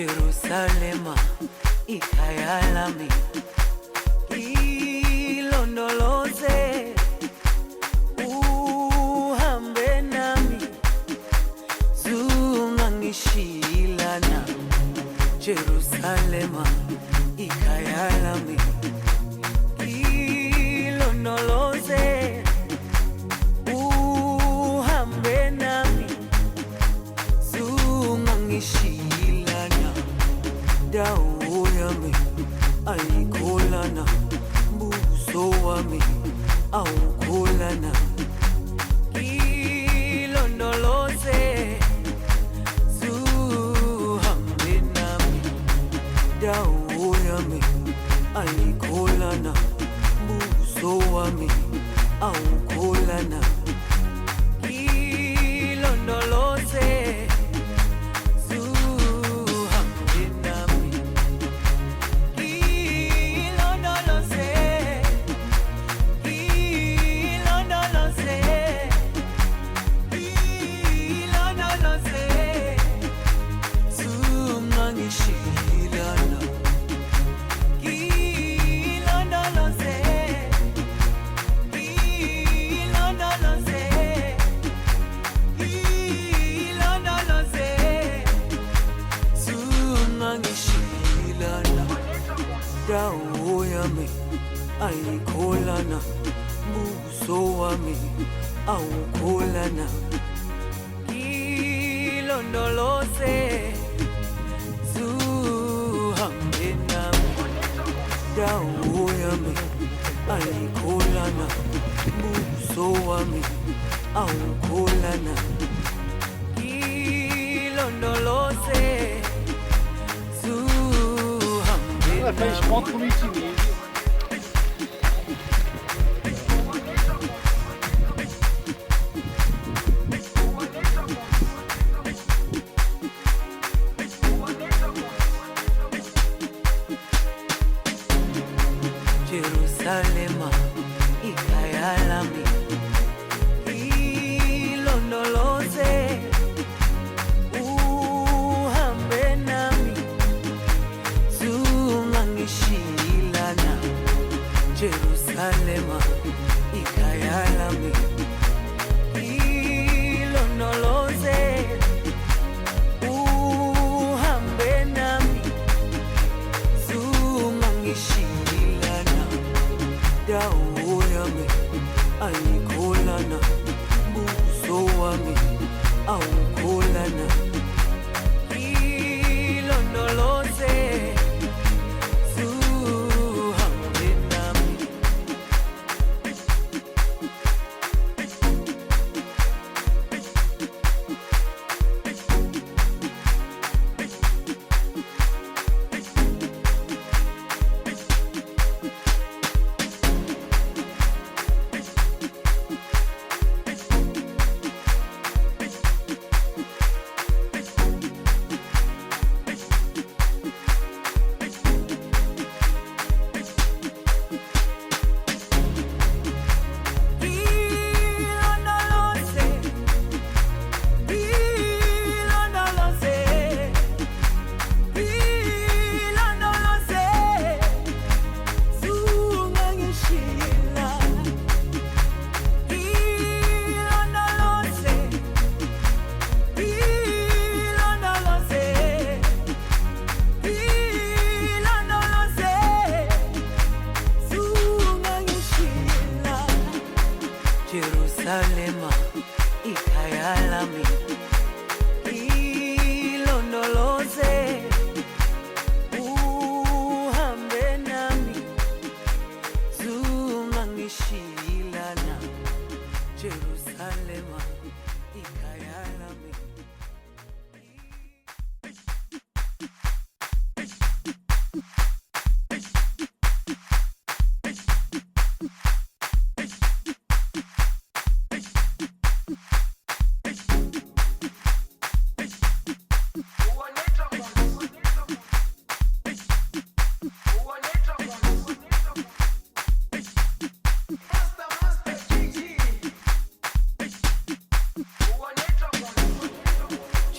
Jerusalema ikhaya lami, ilondoloze uhambe nami, zungangishilana. Jerusalema ikhaya lami, ilondoloze uhambe nami, zungangishilana. Dawo yami ayikholana, buso wami awukholana. Ilondoloze zuhambe nami, dawo yami ayikholana, buso wami awukholana. Ilondoloze dawo yami ayikholana, buso wami awukholana. Ilondoloze zuhambe nami, dawo yami ayikholana, buso wami awukholana. Ilondoloze Ela fez foto bonitinha. Jerusalema ikhaya lami, ilondoloze uhambe nami, zungangishilana. Jerusalema ikhaya lami, ilondoloze uhambe nami, zungangishilana. Dawo yami ayikholana, buso wami awukholana. Ilondoloze zuhambe nami. Jerusalema ikhaya lami, ilondoloze uhambe nami, zungangishilana. Jerusalema ikhaya lami.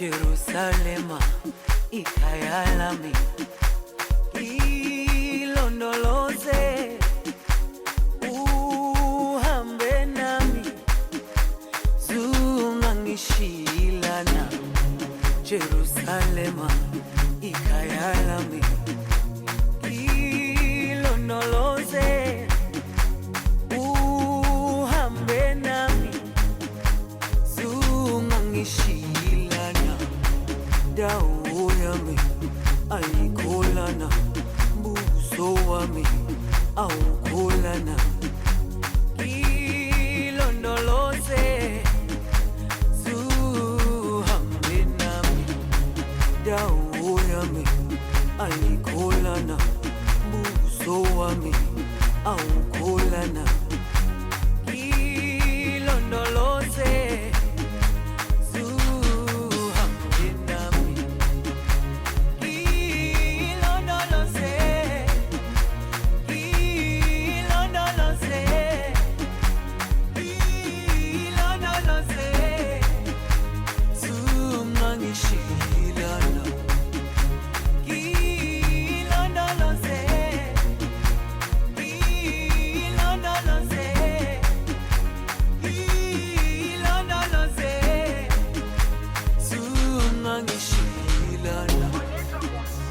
Jerusalema ikayalami ilondoloze uhambe nami zungangishilana Jerusalema ikayalami ilondoloze uhambe nami zungangishilana dawo yami ayikholana buso wami awukholana ilondoloze zuhambe nami dawo yami ayikholana buso wami awukholana ilondoloze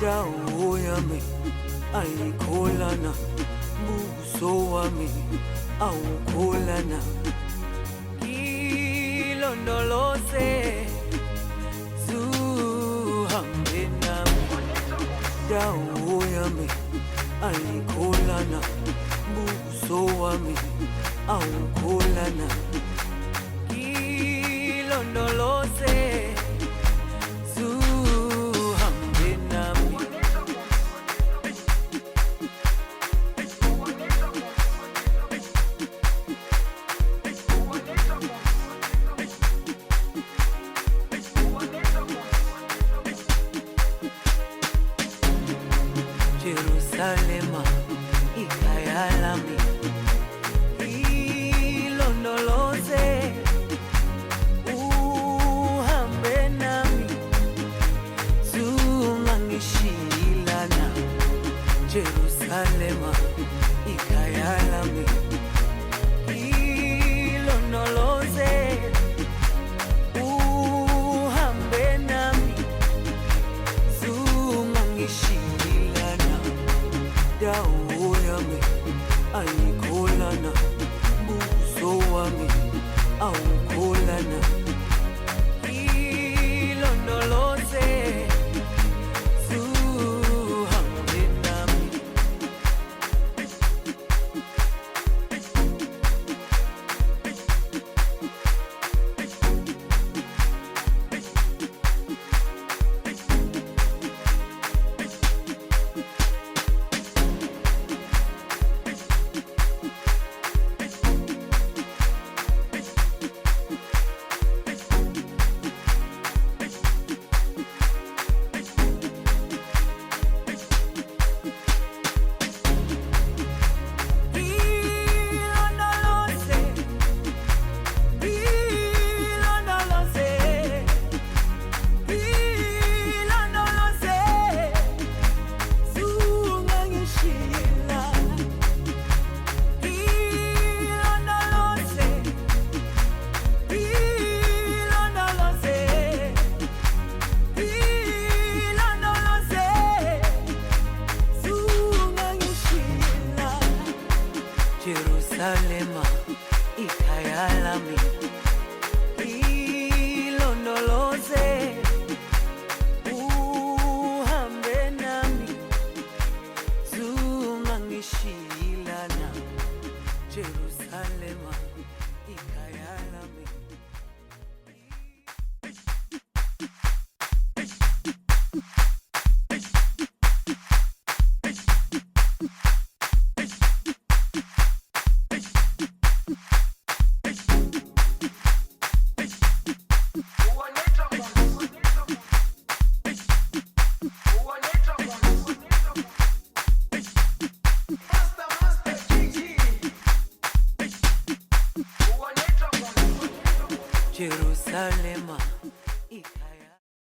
dawo yami ayikholana buso wami awukholana ilondoloze zuhambe nami dawo yami ayikholana buso wami awukholana ilondoloze Jerusalema ikayalami ilondoloze uhambe nami zungangishilana Jerusalema ikayalami ilondoloze uhambe nami zungangishilana dawo yami ayikholana buso wami awukholana ilondoloze zuhambe nami Jerusalema ikayalami ilondoloze uhambe nami zungangishilana Jerusalema ikayalami Jerusalema